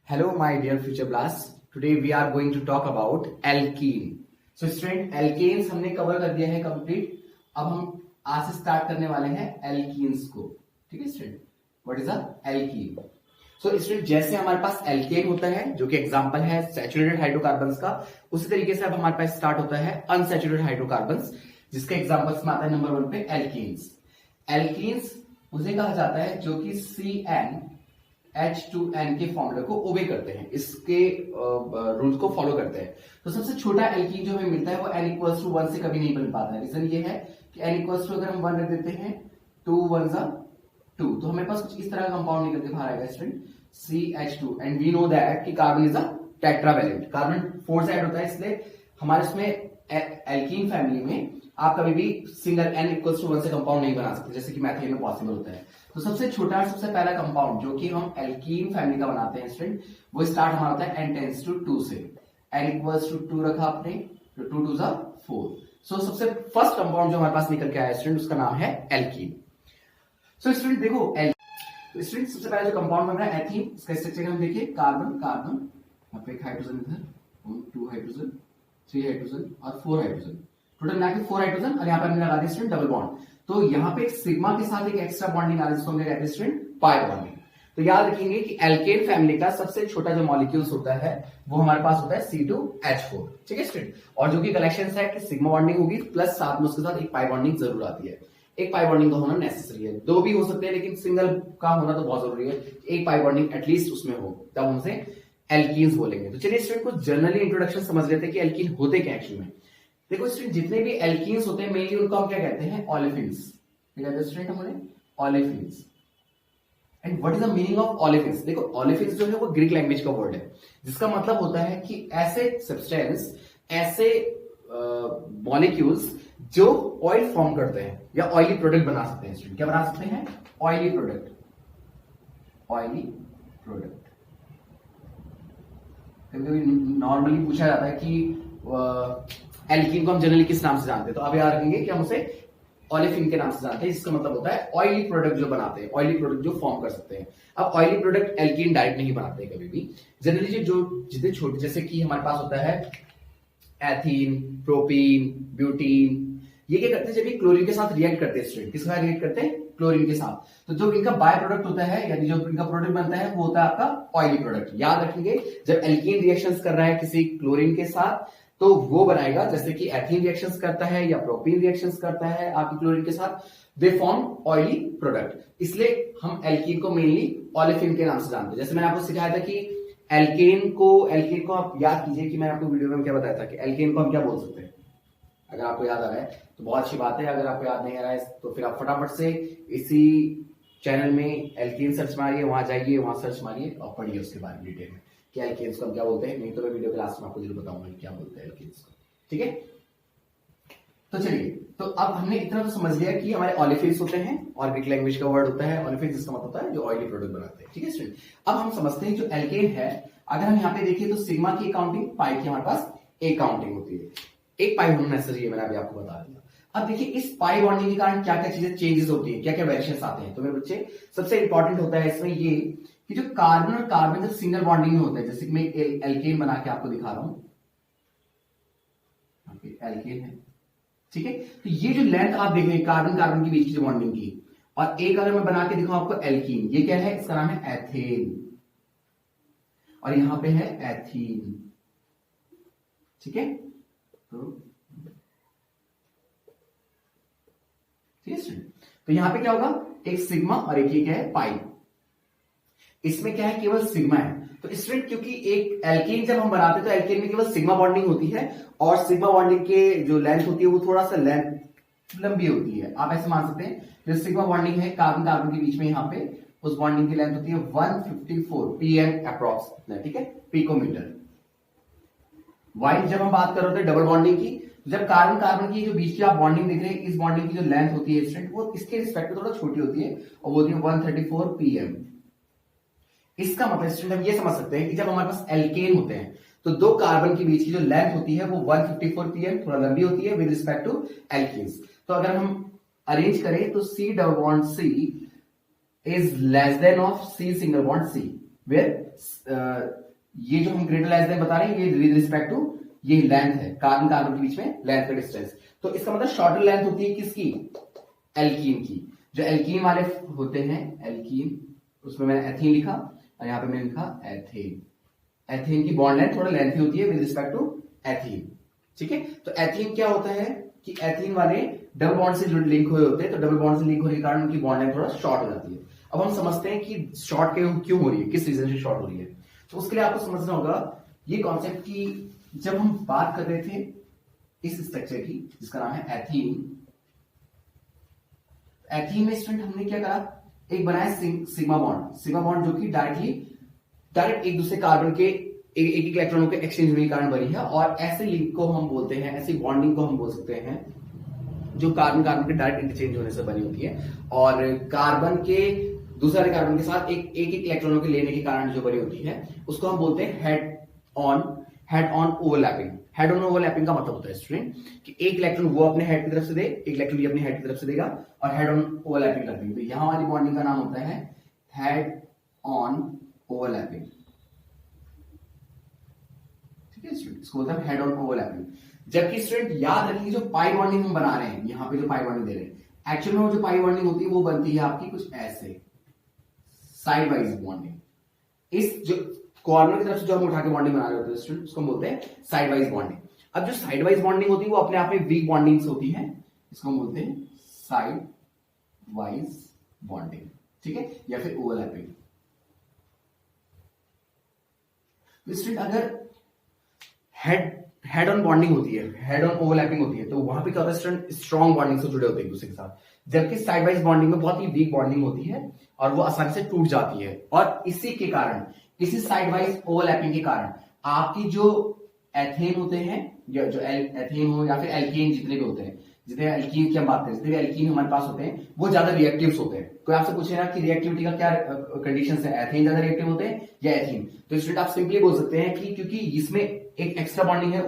Hello, my dear future blast. Today we are going to talk about alkene. So student, alkenes हमने cover कर दिया है complete. अब हम आज से स्टार्ट करने वाले हैं एल्कीन्स को. ठीक है student, what is a alkene? So student, जैसे हमारे पास एल्केन होता है जो कि एग्जांपल है सैचुरेटेड हाइड्रोकार्बन्स का, उसी तरीके से अब हमारे पास स्टार्ट होता है अनसैचुरेटेड हाइड्रोकार्बन्स, जिसके एग्जांपल्स में आता है नंबर 1 पे एल्कीन्स. एल्कीन्स उसे कहा जाता है जो कि CnH2n के फॉर्मूले को ओबे करते हैं, इसके रूल्स को फॉलो करते हैं. तो सबसे छोटा एल्कीन जो हमें मिलता है वो n=1 से कभी नहीं बन पाता है. रीजन ये है कि n= अगर हम 1 रख देते हैं 2 1 2, तो हमेरे पास कुछ इस तरह का कंपाउंड निकल के बाहर आएगा student, CH2. And we know that कि carbon is a tetravalent. Carbon 4 से ऐड होता है, इसलिए हमारे इसमें एल्कीन फैमिली में आप कभी भी सिंगल n=1 से कंपाउंड नहीं बना सकते, जैसे कि मैथियन में पॉसिबल होता है. तो सबसे छोटा, सबसे पहला कंपाउंड जो कि हम एल्कीन फैमिली का बनाते हैं स्टूडेंट, वो स्टार्ट हमारा होता है n → 2 से. n=2 रखा आपने, तो 2 2 4. सो सबसे फर्स्ट कंपाउंड जो हमारे पास निकल के आया स्टूडेंट, उसका नाम है एल्कीन. सो स्टूडेंट देखो, तो स्टूडेंट सबसे पहला जो कंपाउंड बन रहा है एथीन, इसका स्ट्रक्चर हम देखिए, कार्बन कार्बन, यहाँ पे एक हाइड्रोजन इधर, 2 हाइड्रोजन, 3 हाइड्रोजन और 4 हाइड्रोजन, टोटल मिला के 4 हाइड्रोजन. और यहाँ पे हमने लगा दिया स्टूडेंट डबल बॉन्ड. तो यहाँ पे एक सिग्मा के साथ एक एक्स्ट्रा बॉन्डिंग आ रहा है, जिसको हम कहते हैं स्टूडेंट पाई बॉन्डिंग. तो याद रखेंगे कि एल्केन फैमिली का सबसे छोटा जो मॉलिक्यूल्स होता है वो हमारे पास होता है C2H4. ठीक है स्टूडेंट, और जो कि कलेक्शन है कि सिग्मा बॉन्डिंग होगी प्लस साथ में उसके साथ एक पाई बॉन्डिंग जरूर आती है. एक पाई बॉन्डिंग का होना नेसेसरी है, 2 भी हो सकते हैं लेकिन सिंगल का होना तो बहुत जरूरी है. एक पाई बॉन्डिंग एटलीस्ट उसमें हो, तब हम उसे एल्कीन्स बोलेंगे. तो चलिए स्टूडेंट कुछ जनरली इंट्रोडक्शन समझ लेते हैं कि एल्कीन होते क्या एक्चुअली में. देखो स्टूडेंट, जितने भी एल्कीन्स होते हैं मेनली उनको हम क्या कहते हैं, ओलेफिन्स. क्या कहते हैं स्टूडेंट हमारे, olefins. And what is the meaning of olefins? देखो ओलेफिन्स जो है वो ग्रीक लैंग्वेज का वर्ड है, जिसका मतलब होता है कि ऐसे सब्सटेंस, ऐसे मॉलिक्यूल्स जो ऑयल फॉर्म करते हैं या ऑयली प्रोडक्ट बना सकते हैं. स्टूडेंट क्या बना सकते हैं? Oily product. Oily product. कभी नॉर्मली पूछा जाता है कि एल्कीन को हम जनरली किस नाम से जानते हैं, तो आप याद रखेंगे कि हम उसे ओलेफिन के नाम से जानते हैं, जिसका मतलब होता है ऑयली प्रोडक्ट जो बनाते हैं, ऑयली प्रोडक्ट जो फॉर्म कर सकते हैं. अब ऑयली प्रोडक्ट एल्कीन डायरेक्ट नहीं बनाते कभी भी. जनरली जो जितने छोटे, जैसे कि हमारे पास होता है एथीन, प्रोपीन, ब्यूटीन, ये क्या करते हैं जब ये क्लोरीन के साथ रिएक्ट करते हैं स्टूडेंट, किसके साथ रिएक्ट करते हैं? क्लोरीन के साथ. तो जो इनका बाय प्रोडक्ट होता है, यानी जो इनका प्रोडक्ट बनता है वो होता है आपका ऑयली प्रोडक्ट. याद रखेंगे जब एल्कीन रिएक्शंस कर रहा है किसी क्लोरीन के साथ, तो वो बनाएगा, जैसे कि एथीन रिएक्शंस करता है या प्रोपीन रिएक्शंस करता है आपकी क्लोरीन के साथ, दे फॉर्म ऑयली प्रोडक्ट. इसलिए हम एल्कीन को मेनली ओलेफिन के नाम से जानते हैं. जैसे मैंने आपको सिखाया था कि एल्केन को आप याद कीजिए कि मैंने आपको वीडियो में क्या बताया था कि एल्केन को हम क्या बोल सकते हैं. अगर आपको याद आ रहा है तो बहुत अच्छी बात है, अगर आपको याद नहीं आ रहा है तो फिर आप फटाफट से इसी चैनल में एल्केन सर्च मारिए, वहां जाइए, वहां सर्च मारिए और पढ़िए उसके बारे में डिटेल में कि एल्केन्स को हम क्या बोलते हैं. नहीं तो मैं वीडियो के लास्ट में आपको जरूर बताऊंगा क्या बोलते हैं एल्केन्स को. ठीक है, तो चलिए, तो अब हमने इतना तो समझ लिया कि हमारे ओलेफिन्स होते हैं और ग्रीक लैंग्वेज का वर्ड होता है ओलेफिन्स, जिसका मतलब होता है जो ऑयली प्रोडक्ट बनाते हैं. ठीक है स्टूडेंट, अब हम समझते हैं जो एल्केन है, अगर हम यहाँ पे देखिए तो सिग्मा की काउंटिंग, पाई की हमारे पास एक काउंटिंग होती है. एक पाई होना नेसेसरी है, मैंने अभी आपको बता दिया. अब देखिए इस पाई बॉन्डिंग के कारण क्या क्या चीजें चेंजेस होती है, क्या क्या वेरिएशंस आते हैं. तो मेरे बच्चे सबसे इंपॉर्टेंट होता है इसमें ये कि जो कार्बन और कार्बन जब सिंगल बॉन्डिंग में होता है, जैसे कि मैं एल्केन बना के आपको दिखा रहा हूं, एल्केन है. ठीक है, तो ये जो लेंथ आप देख रहे हैं कार्बन कार्बन के बीच की जो बॉन्डिंग की, और एक अगर मैं बना के दिखाऊं आपको एल्कीन, ये क्या है, इसका नाम है एथेन, और यहां पे है एथीन. ठीक है, तो यहां पे क्या होगा, एक सिग्मा और एक ये क्या है, पाई. इसमें क्या है, केवल सिग्मा है. तो स्टूडेंट क्योंकि एक एल्केन जब हम बनाते हैं तो एल्केन में केवल सिग्मा बॉन्डिंग होती है, और सिग्मा बॉन्डिंग के जो लेंथ होती है वो थोड़ा सा लेंथ लंबी होती है. आप ऐसे मान सकते हैं जो सिग्मा बॉन्डिंग है कार्बन कार्बन के बीच में, यहाँ पे उस बॉन्डिंग की लेंथ होती है 154 pm अप्रॉक्स. ठीक है, पिकोमीटर. वाइल जब हम बात कर रहे थे डबल बॉन्डिंग की, जब कार्बन कार्बन की जो बीच की आप बॉन्डिंग देख रहे हैं, इस बॉन्डिंग की जो लेंथ होती है स्टूडेंट वो इसके रिस्पेक्ट में थोड़ा छोटी होती है, और वो होती है 134 pm. इसका मतलब स्टूडेंट हम ये समझ सकते हैं कि जब हमारे पास एल्केन होते हैं तो दो कार्बन के बीच की जो लेंथ होती है वो 154 pm, थोड़ा लंबी होती है विद रिस्पेक्ट टू एल्केन्स. तो अगर हम अरेंज करें तो C double bond C is less than of C single bond C, where ये जो हम ग्रेटर लेस देन बता रहे हैं ये विद रिस्पेक्ट टू ये लेंथ है, कार्बन कार्बन के बीच में लेंथ का डिस्टेंस। तो इसका मतलब शॉर्टर लेंथ होती है किसकी, एल्कीन की। जो एल्कीन वाले होते हैं, एल्कीन, उसमें मैंने एथीन लिखा और यहाँ पे मैंने लिखा एथेन। एथेन की बॉन्ड लेंथ थोड़ा लेंथी होती है विद रिस्पेक्ट टू एथीन, ठीक है। तो एथीन क्या होता है कि एथीन वाले डबल बॉन्ड से जो लिंक हुए होते हैं, तो डबल बॉन्ड से लिंक होने के कारण उनकी बॉन्ड लेंथ थोड़ा शॉर्ट हो जाती है। अब हम समझते हैं कि शॉर्ट क्यों हो रही है, किस रीजन से शॉर्ट हो रही है। तो उसके लिए आपको समझना होगा ये कॉन्सेप्ट की जब हम बात कर रहे थे इस स्ट्रक्चर की जिसका नाम है एथीन। एथीन में स्टूडेंट हमने क्या करा, एक बनाया सिग्मा बॉन्ड जो कि डायरेक्ट एक दूसरे कार्बन के एक इलेक्ट्रॉनों के एक्सचेंज होने के कारण बनी है। और ऐसे लिंक को हम बोलते हैं, ऐसी बॉन्डिंग को हम बोल सकते हैं जो कार्बन के डायरेक्ट इंटरचेंज होने से बनी होती है और कार्बन के दूसरे कार्बन के साथ एक इलेक्ट्रॉनों के लेने के कारण जो बनी होती है उसको हम बोलते हैं head on overlapping. Head on overlapping का मतलब होता है स्टूडेंट कि एक इलेक्ट्रॉन वो अपने हेड की तरफ से दे, एक इलेक्ट्रॉन ये अपने हेड की तरफ से देगा और हेड ऑन ओवरलैपिंग कर देंगे। तो यहां वाली बॉन्डिंग का नाम होता है हेड ऑन ओवरलैपिंग, ठीक है स्टूडेंट, इसको बोलते हैं हेड ऑन ओवरलैपिंग। जबकि स्टूडेंट याद रखिए जो पाई बॉन्डिंग हम बना रहे हैं, यहां पे जो पाई बॉन्डिंग दे रहे हैं, एक्चुअल में वो जो पाई बॉन्डिंग होती है वो बनती है आपकी कुछ ऐसे साइड वाइज बॉन्डिंग। इस जो कॉर्नर की तरफ से जो हम उठा के बॉन्डिंग बना रहे होते हैं स्टूडेंट, उसको हम बोलते हैं साइड वाइज बॉन्डिंग। अब जो साइड वाइज बॉन्डिंग होती है वो अपने आप में वीक बॉन्डिंग्स होती है, इसको हम बोलते हैं साइड वाइज बॉन्डिंग, ठीक है, या फिर ओवरलैपिंग। तो स्टूडेंट अगर हेड ऑन बॉन्डिंग होती है, हेड ऑन ओवरलैपिंग होती है, तो वहां पे क्या होता है स्टूडेंट, स्ट्रॉन्ग बॉन्डिंग से जुड़े होते हैं एक दूसरे के साथ। जबकि साइड वाइज बॉन्डिंग में बहुत ही वीक बॉन्डिंग होती है और वो आसानी से टूट जाती है। और इसी के कारण, इसी साइड वाइज ओवरलैपिंग के कारण आपकी जो एथेन होते हैं, या जो एथेन हो या फिर एल्कीन, जितने भी होते हैं, जितने एल्कीन की हम बात करें, जितने भी एल्कीन हमारे पास होते हैं वो ज्यादा रिएक्टिव्स होते हैं। कोई आपसे पूछेगा कि रिएक्टिविटी का क्या कंडीशंस है, एथेन ज्यादा रिएक्टिव होते हैं या एथीन, तो स्टूडेंट आप सिंपली बोल सकते हैं कि क्योंकि इसमें एक एक्स्ट्रा बॉन्डिंग है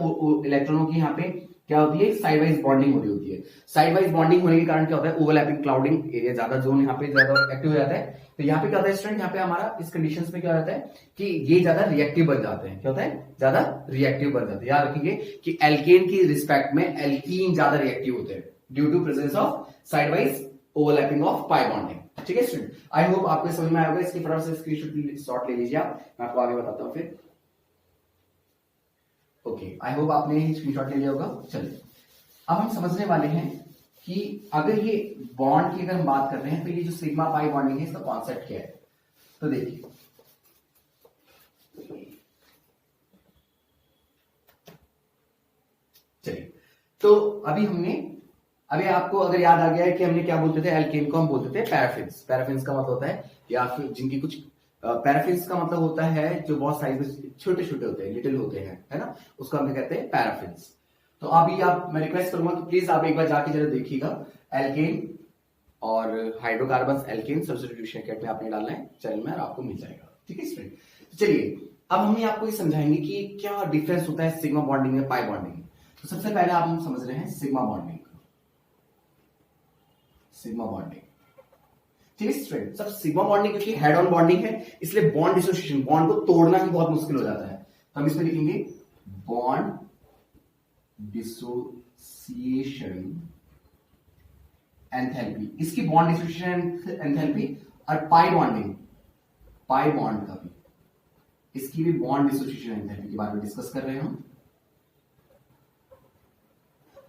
इलेक्ट्रॉनों की, यहाँ पे क्या होती है, साइड वाइज बॉन्डिंग हो रही होती है। साइड वाइज बॉन्डिंग होने के कारण क्या होता है, ओवरलैपिंग क्लाउडिंग एरिया ज्यादा, जोन यहाँ पे ज्यादा एक्टिव हो जाता है। तो यहाँ पे क्या होता है स्टूडेंट, यहाँ पे हमारा इस कंडीशंस में क्या होता है कि ये ज्यादा रिएक्टिव बन जाते हैं। क्या होता है, ज्यादा रिएक्टिव बन जाते हैं। याद रखिए कि एल्केन की रिस्पेक्ट में एल्कीन ज्यादा रिएक्टिव होते हैं due to presence of side wise overlapping of pi bonding, ठीक है स्टूडेंट। आई होप आपको समझ में आया होगा। इसकी फटाफट से स्क्रीनशॉट ले लीजिए आप, मैं आपको आगे बताता हूँ फिर। ओके, आई होप आपने स्क्रीनशॉट ले लिया होगा। चलिए अब हम समझने वाले हैं कि अगर ये बॉन्ड की अगर हम बात कर रहे हैं तो ये जो सिग्मा पाई बॉन्डिंग है इसका कॉन्सेप्ट क्या है। तो देखिए चलिए, तो अभी आपको अगर याद आ गया है कि हमने क्या बोलते थे, एल्केन को हम बोलते थे पैराफिन्स। पैराफिन्स का मतलब होता है या फिर जिनकी कुछ पैराफिन्स का मतलब होता है जो बहुत साइज में छोटे छोटे होते हैं, लिटिल होते हैं, है ना, उसको हम कहते हैं पैराफिन्स। तो अभी मैं रिक्वेस्ट करूंगा कि प्लीज आप एक बार जाके जरा देखिएगा एल्केन और हाइड्रोकार्बन एल्केन सब्स्टिट्यूशन अकेडमी आपने डालना है चैनल में और आपको मिल जाएगा, ठीक है स्टूडेंट। तो चलिए अब हम आपको ये समझाएंगे कि क्या डिफरेंस होता है सिग्मा बॉन्डिंग में पाई बॉन्डिंग में। तो सबसे पहले आप हम समझ रहे हैं सिग्मा बॉन्डिंग, सिग्मा बॉन्डिंग, ठीक है स्टूडेंट। सब सिग्मा बॉन्डिंग क्योंकि हेड ऑन बॉन्डिंग है इसलिए बॉन्ड डिसोसिएशन, बॉन्ड को तोड़ना ही बहुत मुश्किल हो जाता है। तो हम इसमें लिखेंगे बॉन्ड डिसोसिएशन एंथैल्पी, इसकी बॉन्ड डिसोसिएशन एंथैल्पी। और पाई बॉन्डिंग, पाई बॉन्ड का भी, इसकी भी बॉन्ड डिसोसिएशन एंथैल्पी के बारे में डिस्कस कर रहे हैं हम।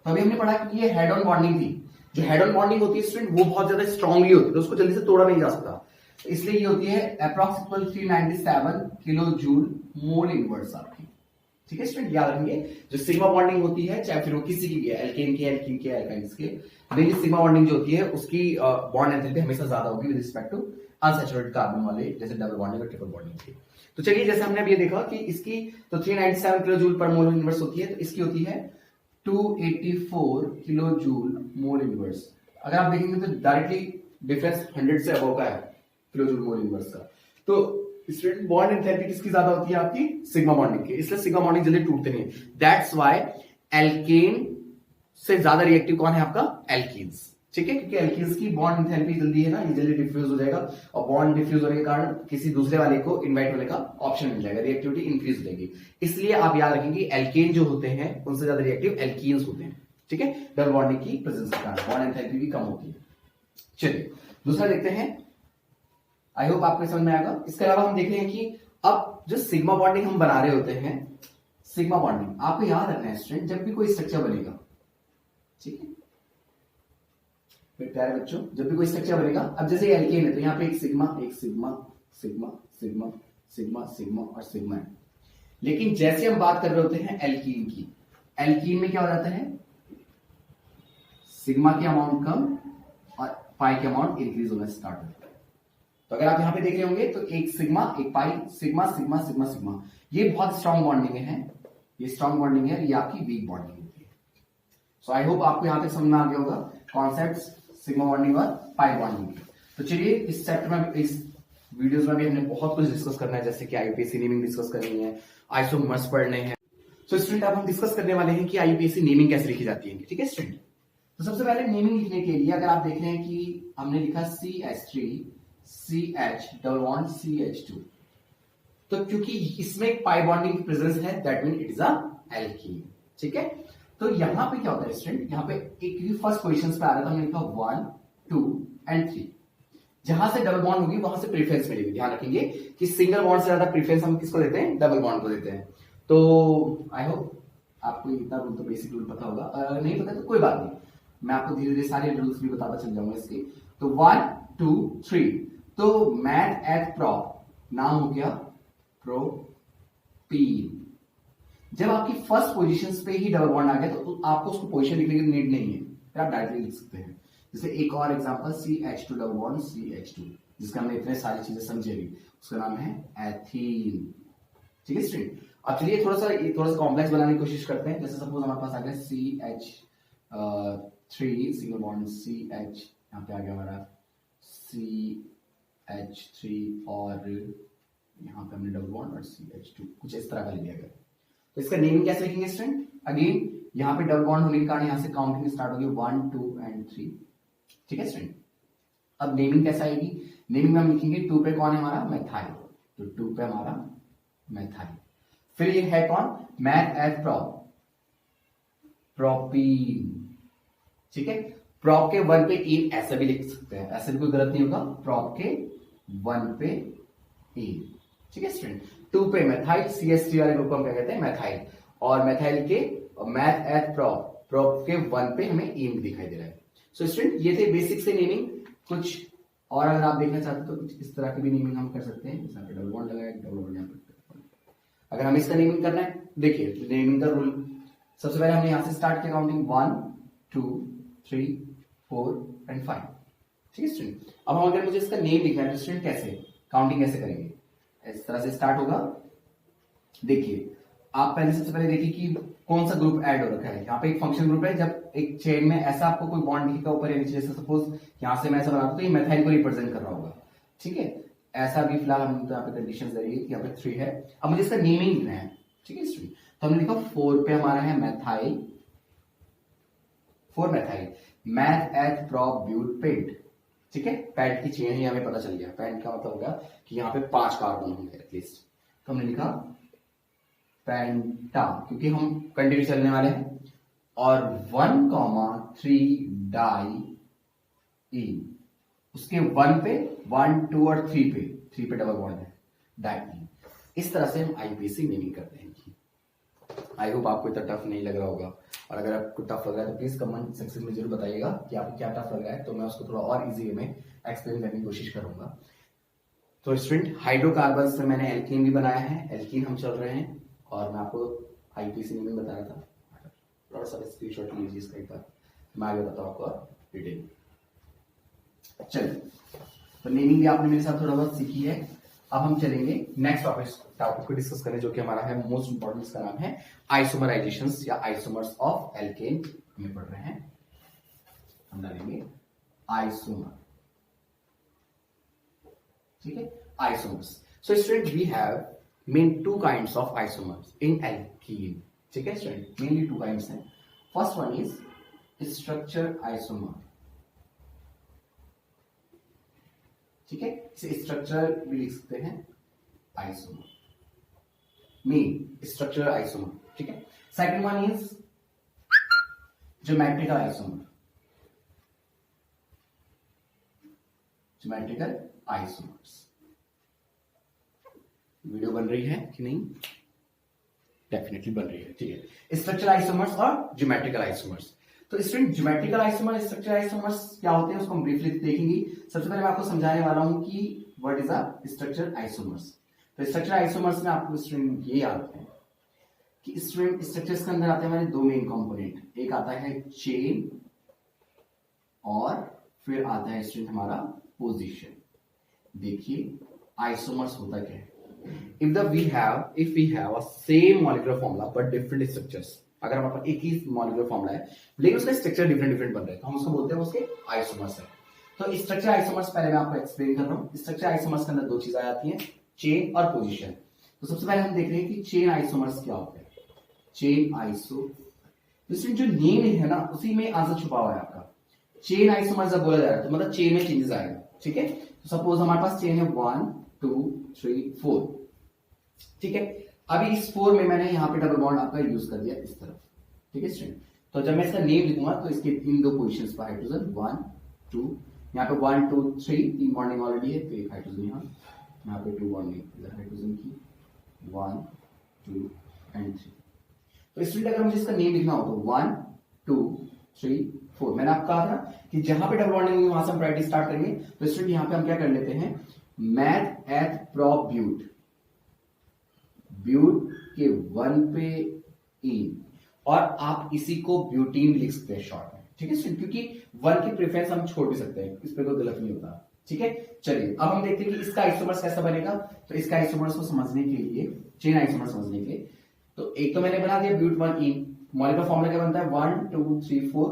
तो अभी हमने पढ़ा कि ये हेड ऑन बॉन्डिंग थी। जो हेड ऑन बॉन्डिंग होती है स्टूडेंट वो बहुत ज्यादा स्ट्रांगली होती है, तो उसको जल्दी से तोड़ा नहीं जा सकता, इसलिए ये होती है approximately 397 kilo joule mole inverse आपकी, ठीक है स्टूडेंट। याद रखेंगे जो सिग्मा बॉन्डिंग होती है चाहे फिर वो किसी की भी है, एल्केन के, एल्काइंस के, लेकिन सिग्मा बॉन्डिंग जो होती है उसकी बॉन्ड एंथैल्पी हमेशा ज्यादा होगी with respect to unsaturated carbon वाले, जैसे डबल बॉन्डिंग और ट्रिपल बॉन्डिंग की। तो चलिए जैसे हमने अभी देखा कि इसकी तो 397 किलो जूल पर मोल इनवर्स होती है, तो इसकी होती है 284 किलो जूल मोल इनवर्स। अगर आप देखेंगे तो डायरेक्टली डिफरेंस 100 से अबव का है किलो जूल मोल इनवर्स का। तो स्टूडेंट बॉन्ड एंथैल्पी किसकी ज्यादा होती है आपकी, सिग्मा बॉन्डिंग की, इसलिए सिग्मा बॉन्डिंग जल्दी टूटते नहीं। दैट्स व्हाई एल्केन से ज्यादा रिएक्टिव कौन है आपका, एल्कीन्स, ठीक है, क्योंकि एल्कीन्स की बॉन्ड एंथैल्पी जल्दी है ना, ये जल्दी डिफ्यूज हो जाएगा और बॉन्ड डिफ्यूज होने के कारण किसी दूसरे वाले को इनवाइट होने का ऑप्शन मिल जाएगा, रिएक्टिविटी इंक्रीज हो जाएगी। इसलिए आप याद रखेंगे एल्केन जो होते हैं उनसे ज्यादा रिएक्टिव एल्कीन्स होते हैं। ठीक है, डबल बॉन्डिंग की प्रेजेंस के कारण बॉन्ड एंथैल्पी भी कम होती है। चलिए दूसरा देखते हैं, आई होप आपको समझ में आएगा। इसके अलावा हम देख रहे हैं कि अब जो सिग्मा बॉन्डिंग हम बना रहे होते हैं, सिग्मा बॉन्डिंग आपको याद रखना है स्टूडेंट, जब भी कोई स्ट्रक्चर बनेगा, ठीक है प्यारे बच्चों, जब भी कोई स्ट्रक्चर बनेगा, अब जैसे एल्केन है तो यहाँ पे एक सिग्मा सिग्मा सिग्मा सिग्मा और सिग्मा है। लेकिन जैसे हम बात कर रहे होते हैं एल्कीन की, एल्कीन में क्या हो जाता है, सिग्मा की अमाउंट कम और पाई की अमाउंट इंक्रीज होना स्टार्ट होता है। तो अगर आप यहां पे देख रहे होंगे तो एक सिग्मा एक पाई, सिग्मा सिग्मा सिग्मा सिग्मा, ये बहुत स्ट्रॉन्ग बॉन्डिंग है, ये स्ट्रॉन्ग बॉन्डिंग है, ये आपकी वीक बॉन्डिंग होती है। सो आई होप आपको यहां तक समझ में आ गया होगा कॉन्सेप्ट्स सिग्मा बॉन्डिंग और पाई बॉन्डिंग। तो चलिए इस चैप्टर में, इस वीडियोस में भी हमने बहुत कुछ डिस्कस करना है, जैसे कि आईयूपीएसी नेमिंग डिस्कस करनी है, आइसोमर्स पढ़ने हैं। तो स्टूडेंट अब हम डिस्कस करने वाले हैं कि आईयूपीएसी नेमिंग कैसे लिखी जाती है। ठीक है स्टूडेंट, तो सबसे पहले नेमिंग लिखने के लिए अगर आप देख रहे हैं कि हमने लिखा CH3 CH double bond CH2, तो क्योंकि इसमें एक पाई बॉन्डिंग की प्रेजेंस है that mean it is a alkene. ठीक है, तो यहां पे क्या होता है स्टूडेंट, यहां पे एक फर्स्ट पोजीशन पे आ रहा था, हमने लिखा 1 2 एंड 3, जहां से डबल बॉन्ड होगी वहां से प्रेफरेंस मिलेगी। ध्यान रखेंगे कि सिंगल बॉन्ड से ज्यादा प्रेफरेंस हम किसको देते हैं, डबल बॉन्ड को देते हैं। तो आई होप आपको इतना रूल तो बेसिक रूल पता होगा, नहीं पता तो कोई बात नहीं, मैं आपको धीरे धीरे सारे रूल्स भी बताता चल जाऊंगा इसके। तो 1 2 3, तो मैथ एट प्रोप, नाम हो गया प्रोपीन। जब आपकी फर्स्ट पोजीशन पे ही डबल बॉन्ड आ गया तो आपको उसको पोजीशन लिखने की नीड नहीं है, फिर आप डायरेक्टली लिख सकते हैं। जैसे एक और example CH2 double bond CH2, जिसका हमने इतने सारी चीजें समझी अभी, उसका नाम है एथीन। ठीक है स्टूडेंट, अब चलिए थोड़ा सा कॉम्प्लेक्स बनाने की कोशिश करते हैं। जैसे सपोज हमारे पास आ गया CH3 सिंगल बॉन्ड CH, यहाँ पे आ गया हमारा CH3 और यहाँ पे हमने डबल बॉन्ड और CH2, कुछ इस तरह का लिया गया। तो इसका नेमिंग कैसे लिखेंगे स्टूडेंट, अगेन यहाँ पे डबल बॉन्ड होने के कारण यहाँ से काउंटिंग स्टार्ट होगी 1 2 एंड 3। ठीक है स्टूडेंट, अब नेमिंग कैसा आएगी, नेमिंग में हम लिखेंगे 2 पे कौन है हमारा, मैथाइल, तो 2 पे हमारा मैथाइल। फिर ये है कौन, मैथ एट प्रोप, प्रोपीन। ठीक है, प्रोप के 1 पे इन ऐसा भी लिख सकते हैं, ऐसा भी कोई गलत नहीं होगा, प्रोप के 1 पे इन। ठीक है स्टूडेंट, 2 पे मैथाइल, CH3 वाले ग्रुप को हम क्या कहते हैं, मैथाइल, और मैथाइल के मैथ एट प्रोप, प्रोप के 1 पे हमें इन दिखाई दे रहा है। सो स्टूडेंट ये थे बेसिक से नेमिंग, कुछ और अगर आप देखना चाहते हो तो कुछ इस तरह की भी नेमिंग हम कर सकते हैं, जैसे डबल बॉन्ड लगाया, डबल बॉन्ड यहाँ पर। अगर हमें इसका नेमिंग करना है, देखिए नेमिंग का रूल, सबसे पहले हमने यहां से स्टार्ट किया काउंटिंग 1 2 3 4 एंड 5। ठीक है स्टूडेंट, अब हम अगर मुझे इसका नेम लिखना है तो स्टूडेंट कैसे काउंटिंग कैसे करेंगे, इस तरह से स्टार्ट होगा। देखिए आप पहले सबसे पहले देखिए कि कौन सा ग्रुप ऐड हो रखा है, यहाँ पे एक फंक्शन ग्रुप है। जब एक चेन में ऐसा आपको कोई बॉन्ड दिखेगा ऊपर या नीचे, जैसे सपोज यहां से मैं ऐसा बनाता हूं तो ये मैथाइल को रिप्रेजेंट कर रहा होगा। ठीक है, ऐसा भी फिलहाल हम तो यहाँ पे कंडीशन देंगे कि यहाँ पे 3 है। अब मुझे इसका नेमिंग लिखना है। ठीक है स्टूडेंट, तो हमने लिखा 4 पे हमारा है methyl, 4 methyl, meth eth prop but pent. ठीक है, पैड की चेन ही हमें पता चल गया, पैड का मतलब होगा कि यहाँ पे 5 कार्बन होंगे एटलीस्ट, तो हमने लिखा पेंटा, क्योंकि हम कंटिन्यू चलने वाले हैं, और 1,3 डाई इन, उसके 1 पे 1 2 और 3 पे डबल बॉन्ड है, डाई इन। इस तरह से हम आईयूपीएसी नेमिंग करते हैं। आई होप आपको इतना टफ नहीं लग रहा होगा, और अगर आपको टफ लग रहा है तो प्लीज कमेंट सेक्शन में जरूर बताइएगा कि आपको क्या टफ लग रहा है, तो मैं उसको थोड़ा और इजी वे में एक्सप्लेन करने की कोशिश करूंगा। तो स्टूडेंट हाइड्रोकार्बन से मैंने एल्कीन भी बनाया है, एल्कीन हम चल रहे हैं, और मैं आपको आईयूपीएसी नेमिंग बता रहा था, थोड़ा सा स्क्रीनशॉट लीजिए इसका एक बार, मैं आगे बताऊँ आपको डिटेल। चलिए, तो नेमिंग भी आपने मेरे साथ थोड़ा बहुत सीखी है। अब हम चलेंगे नेक्स्ट टॉपिक को डिस्कस करने, जो कि हमारा है मोस्ट इंपॉर्टेंट, इसका नाम है आइसोमराइजेशंस या आइसोमर्स ऑफ एल्केन। हमें पढ़ रहे हैं, हम डालेंगे आइसोमर। ठीक है, isomers. So student we have main 2 kinds of isomers in alkene. ठीक है स्टूडेंट, मेनली 2 काइंड्स हैं। First one is structure isomer, ठीक है, इसे स्ट्रक्चर भी लिख सकते हैं आइसोमर, मीन स्ट्रक्चरल आइसोमर, ठीक है। Second one is geometrical isomer, geometrical isomers. Video बन रही है कि नहीं? डेफिनेटली बन रही है, ठीक है। स्ट्रक्चरल आइसोमर्स और ज्योमेट्रिकल आइसोमर्स। तो student geometrical isomer, structural isomers क्या होते हैं उसको हम ब्रीफली देखेंगे। सबसे पहले मैं आपको समझाने वाला हूं कि what is a structural isomers. तो स्ट्रक्चरल आइसोमर्स में आपको स्टूडेंट ये याद रखें कि स्टूडेंट स्ट्रक्चर्स के अंदर आते हैं हमारे दो मेन कंपोनेंट, एक आता है चेन और फिर आता है स्टूडेंट हमारा पोजीशन। देखिए आइसोमर्स होता क्या है। if we have a same molecular formula but different structures, अगर हमारे पास एक ही मॉलिक्यूलर फॉर्मूला है लेकिन उसका स्ट्रक्चर डिफरेंट बन रहा है तो हम उसको बोलते हैं उसके आइसोमर्स है। तो स्ट्रक्चर आइसोमर्स पहले मैं आपको एक्सप्लेन कर रहा हूं। स्ट्रक्चर आइसोमर्स के अंदर दो चीजें आती हैं, चेन और पोजीशन। तो सबसे पहले हम देख रहे हैं कि चेन आइसोमर्स क्या होता है। चेन आइसो, इसमें जो नेम है ना उसी में आंसर छुपा हुआ है आपका। चेन आइसोमर्स जब बोला जा रहा है तो मतलब चेन में चेंजेस आएगा, ठीक है। तो सपोज हमारे पास चेन है 1 2 3 4, ठीक है। अभी इस 4 में मैंने यहाँ पे डबल बॉन्ड आपका यूज कर दिया इस तरफ, ठीक है स्टूडेंट। तो जब मैं इसका नेम लिखूंगा तो इसके इन दो पोजीशंस पर हाइड्रोजन 1 2, यहाँ पे 1 2 3 तीन बॉन्डिंग ऑलरेडी है तो एक हाइड्रोजन यहाँ पे 2 बॉन्डिंग हाइड्रोजन की 1 2 एंड 3। तो स्टूडेंट अगर मुझे इसका नेम लिखना हो तो 1 2 3 4, मैंने आपको कहा था कि जहां पे डबल बॉन्डिंग होगी वहां से हम प्रायोरिटी स्टार्ट करेंगे। तो स्टूडेंट यहाँ पे हम क्या कर लेते हैं, मैथ एथ प्रोप ब्यूट, ब्यूट के 1 पे इन, और आप इसी को ब्यूटीन लिख सकते हैं शॉर्ट में, ठीक है स्टूडेंट, क्योंकि 1 की प्रेफरेंस हम छोड़ भी सकते हैं, इस पे कोई गलत नहीं होता, ठीक है। चलिए अब हम देखते हैं कि इसका आइसोमर्स कैसा बनेगा। तो इसका आइसोमर्स को समझने के लिए, चेन आइसोमर्स समझने के लिए, तो एक तो मैंने बना दिया ब्यूट 1 इन, मॉलिक्यूलर फॉर्मूला क्या बनता है 1 2 3 4,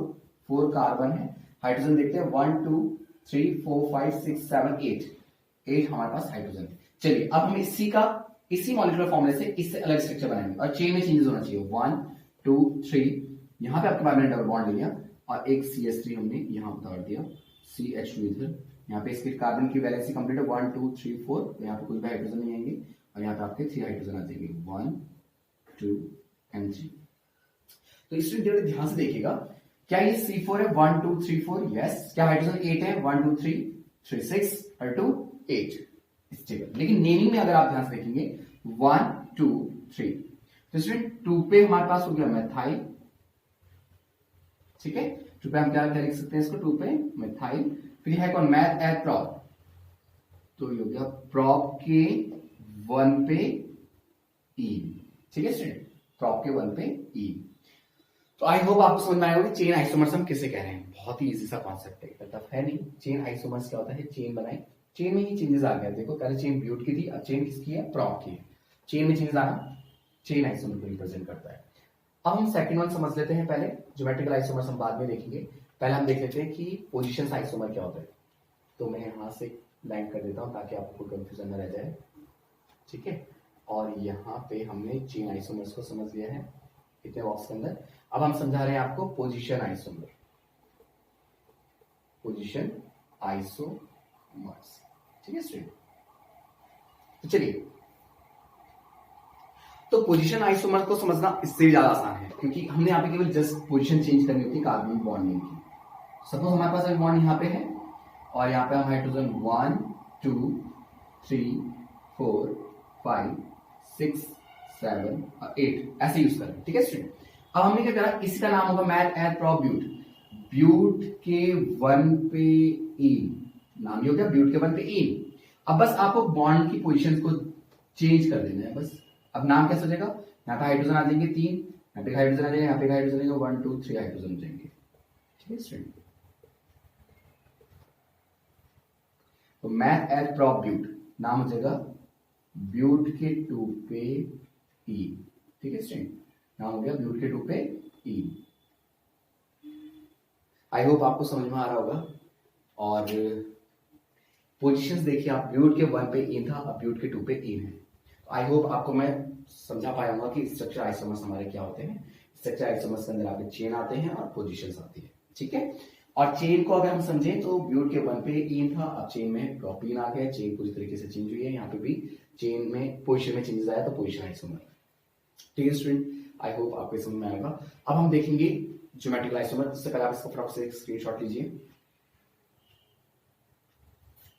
4 कार्बन है, हाइड्रोजन देखते हैं 1 2 3 4 5 6 7 8, 8 हमारे पास हाइड्रोजन है। चलिए अब हम इसी मॉलिक्यूलर फॉर्मूले से इससे अलग स्ट्रक्चर बनाएंगे और चेन में चेंजेस होना चाहिए 1 2 3, यहां पे आपके पास मैंने डबल बॉन्ड ले लिया और एक CH3 हमने यहां उतार दिया, CH2 इधर, यहाँ पे इसके कार्बन की वैलेंसी कंप्लीट है 1 2 3 4, तो यहाँ पे कुछ भी हाइड्रोजन नहीं आएंगे और यहाँ पे आपके 3 हाइड्रोजन आ जाएंगे 1 2 एंड 3। तो स्टूडेंट ध्यान से देखिएगा, क्या ये C4 है 1 2 3 4, यस। क्या हाइड्रोजन 8 है 1 2 3 3 6 और 2 8 स्टेबल। लेकिन नेमिंग में अगर आप ध्यान से देखेंगे 1 2 3, तो स्टूडेंट 2 पे हमारे पास हो गया मेथाइल, ठीक है। 2 पे हम क्या लिख सकते हैं इसको, 2 पे मेथाइल। फिर है कौन, मैथ एट प्रॉप, तो ये हो गया प्रॉप के 1 पे इन, ठीक है स्टूडेंट, प्रॉप के 1 पे इन। तो आई होप आपको समझ में आएगा कि चेन आइसोमर्स हम किसे कह रहे हैं। बहुत ही इजी सा कॉन्सेप्ट है, टफ है नहीं। चेन आइसोमर्स क्या होता है, चेन बनाए, चेन में ही चेंजेस आ गया। देखो पहले चेन ब्यूट की थी, अब चेन किसकी है, प्रॉप की है। चेन में चेंजेस आना चेन आइसोमर को रिप्रेजेंट करता है। अब हम सेकंड वन समझ लेते हैं पहले, ज्योमेट्रिकल आइसोमर्स हम बाद में देखेंगे। पहले हम देख लेते हैं कि पोजीशन आइसोमर क्या होता है। तो मैं यहां से ब्लैंक कर देता हूं ताकि आपको कंफ्यूजन न रह जाए, ठीक है। और यहाँ पे हमने चेन आइसोमर्स को समझ लिया है इतने बॉक्स के अंदर। अब हम समझा रहे हैं आपको पोजीशन आइसोमर, पोजीशन आइसोमर्स, ठीक है स्टूडेंट। तो चलिए, तो पोजीशन आइसोमर को समझना इससे भी ज्यादा आसान है क्योंकि हमने यहाँ पे केवल जस्ट पोजीशन चेंज करनी होती है कार्बन बॉन्डिंग की। सपोज हमारे पास एक बॉन्ड यहाँ पे है और यहाँ पे हम हाइड्रोजन 1 2 3 4 5 6 7 और 8 ऐसे यूज करें, ठीक है स्टूडेंट। अब हमने क्या करा, इसी का नाम होगा meth eth prop but, but के 1 पे इन, नाम ये हो गया ब्यूट के 1 पे इन। अब बस आपको बॉन्ड की पोजीशन को चेंज कर देना है बस। अब नाम कैसे हो जाएगा, यहाँ पे हाइड्रोजन आ जाएंगे 3, यहाँ पे हाइड्रोजन आ जाएंगे, यहाँ पे हाइड्रोजन आ जाएंगे 1 2 3 हाइड्रोजन हो जाएंगे, ठीक है स्टूडेंट। तो मैथ एट प्रॉप ब्यूट नाम हो जाएगा ब्यूट के 2 पे ई, ठीक है स्टूडेंट, नाम हो गया ब्यूट के 2 पे ई। आई होप आपको समझ में आ रहा होगा। और पोजीशंस देखिए आप, ब्यूट के 1 पे इन था, अब ब्यूट के 2 पे इन है। आई होप आपको मैं समझा पाया हूँ कि स्ट्रक्चर आइसोमर्स हमारे क्या होते हैं। स्ट्रक्चर आइसोमर्स के अंदर आपके चेन आते हैं और पोजीशंस आती है, ठीक है। और चेन को अगर हम समझें तो ब्यूट के 1 पे इन था, अब चेन में प्रोपीन आ गया, चेन पूरी तरीके से चेंज हुई है, यहाँ पे भी चेन में पोजीशन में चेंजेस आया तो पोजीशन आइसोमर। ठीक है स्टूडेंट, आई होप आपको समझ में आएगा। अब हम देखेंगे ज्योमेट्रिकल आइसोमर, उससे पहले आप इसको फटाफट से एक स्क्रीनशॉट लीजिए।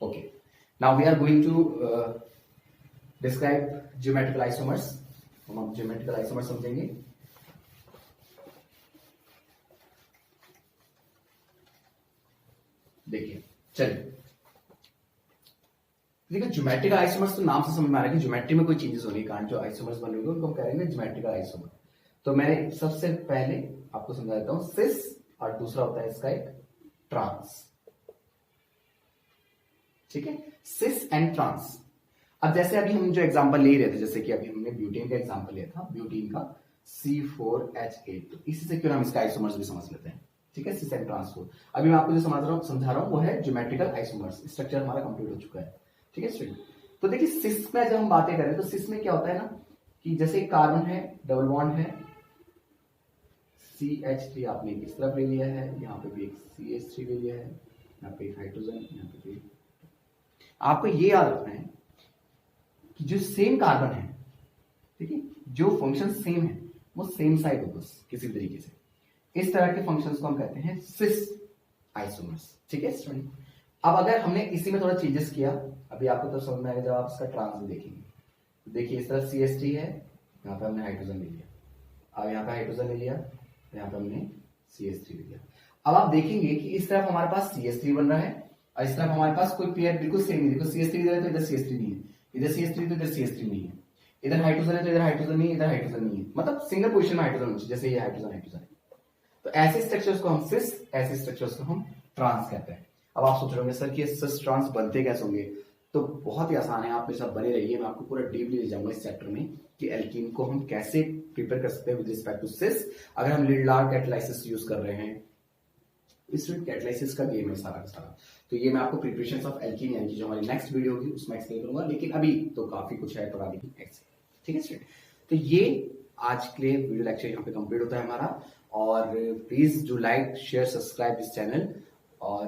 Okay, now we are going to describe geometrical isomers. हम ज्योमेट्रिकल आइसोमर समझेंगे। देखिए चलिए, देखिए ज्योमेट्रिकल आइसोमर्स तो नाम से समझ में आ रहा है कि ज्योमेट्री में कोई चेंजेस होने के कारण जो आइसोमर्स बन रहे उनको हम कहेंगे ज्योमेट्रिकल आइसोमर। तो मैं सबसे पहले आपको समझा देता हूं सिस, और दूसरा होता है इसका एक ट्रांस। ठीक है, सिस एंड ट्रांस। अब जैसे अभी हम जो एग्जांपल ले रहे थे, जैसे कि अभी हमने ब्यूटेन का एग्जांपल लिया था, ब्यूटेन का C4H8, तो इसी से क्यों हम इसका आइसोमर्स भी समझ लेते हैं। ठीक है, सिस एंड ट्रांस। अभी मैं आपको जो समझा रहा हूं वो है ज्योमेट्रिकल आइसोमर्स। स्ट्रक्चर हमारा कंप्लीट हो चुका है। ठीक है स्टूडेंट, तो देखिए सिस में जब हम बातें करें तो सिस में क्या होता है ना कि जैसे एक कार्बन है, डबल बॉन्ड है, CH3 आपने इस तरफ ले लिया है, यहाँ पे भी एक CH3 ले लिया है, यहाँ पे एक हाइड्रोजन, यहाँ पे भी। आपको ये याद रखना है कि जो सेम कार्बन है, ठीक है, जो फंक्शन सेम है वो सेम साइड हो बस किसी तरीके से। इस तरह के फंक्शंस को हम कहते हैं सिस आइसोमर्स। ठीक है स्टूडेंट, अब अगर हमने इसी में थोड़ा चेंजेस किया, अभी आपको तो समझ में आएगा जब आप इसका ट्रांस देखेंगे। तो देखिए इस तरह CH3 है, यहाँ पे हमने हाइड्रोजन ले लिया, अब यहाँ पे हाइड्रोजन ले लिया, यहाँ पे हमने CH3 ले लिया। अब आप देखेंगे कि इस तरफ हमारे पास CH3 बन रहा है और इस तरफ हमारे पास कोई पेयर बिल्कुल सेम नहीं। देखो CH3 इधर है तो इधर CH3 नहीं है, इधर CH3 तो इधर CH3 नहीं है, इधर हाइड्रोजन है तो इधर हाइड्रोजन नहीं है, इधर हाइड्रोजन नहीं है, मतलब सिंगल पोजिशन में हाइड्रोजन होना चाहिए, जैसे ये हाइड्रोजन हाइड्रोजन है। तो ऐसे स्ट्रक्चर्स को हम सिस, ऐसे स्ट्रक्चर्स को हम ट्रांस कहते हैं। अब आप सोच रहे होंगे सर कि सिस ट्रांस बनते कैसे होंगे, तो बहुत ही आसान है, आप मेरे साथ बने रहिए, मैं आपको पूरा डीपली ले जाऊंगा इस चैप्टर में कि एल्कीन को हम कैसे प्रिपेयर कर सकते हैं विद रिस्पेक्ट टू सिस, अगर हम लिंडार कैटालाइसिस यूज कर रहे हैं। इसमें कैटालाइसिस का गेम है सारा का सारा। तो ये मैं आपको प्रिपरेशन ऑफ एल्कीन यानी जो हमारी नेक्स्ट वीडियो होगी उसमें एक्सप्लेन करूंगा, लेकिन अभी तो काफी कुछ है पढ़ाने की ऐसे। ठीक है स्टूडेंट, तो ये आज के लिए वीडियो लेक्चर यहाँ पे कंप्लीट होता है हमारा, और please do like share subscribe this channel, और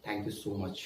थैंक यू सो मच।